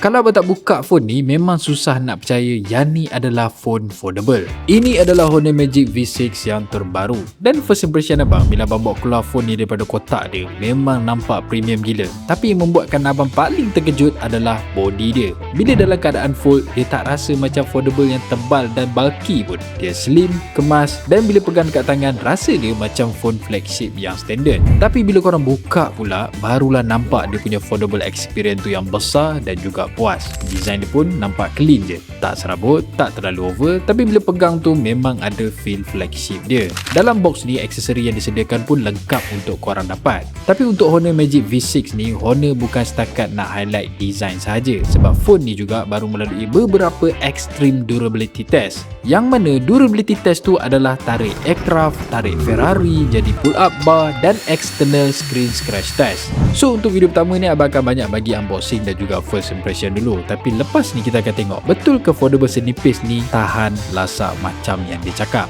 Kalau abang tak buka phone ni, memang susah nak percaya yang ni adalah phone foldable. Ini adalah Honor Magic V6 yang terbaru. Dan first impression abang bila abang bawa keluar phone ni daripada kotak dia, memang nampak premium gila. Tapi yang membuatkan abang paling terkejut adalah body dia. Bila dalam keadaan fold, dia tak rasa macam foldable yang tebal dan bulky pun. Dia slim, kemas dan bila pegang dekat tangan, rasa dia macam phone flagship yang standard. Tapi bila korang buka pula, barulah nampak dia punya foldable experience tu yang besar dan juga puas. Design dia pun nampak clean je, tak serabut, tak terlalu over, tapi bila pegang tu memang ada feel flagship dia. Dalam box ni, aksesori yang disediakan pun lengkap untuk korang dapat. Tapi untuk Honor Magic V6 ni, Honor bukan setakat nak highlight design sahaja, sebab phone ni juga baru melalui beberapa extreme durability test, yang mana durability test tu adalah tarik aircraft, tarik Ferrari, jadi pull up bar dan external screen scratch test. So untuk video pertama ni, abang akan banyak bagi unboxing dan juga first impression dulu. Tapi lepas ni kita akan tengok betul ke foldable senipis ni tahan lasak macam yang dia cakap.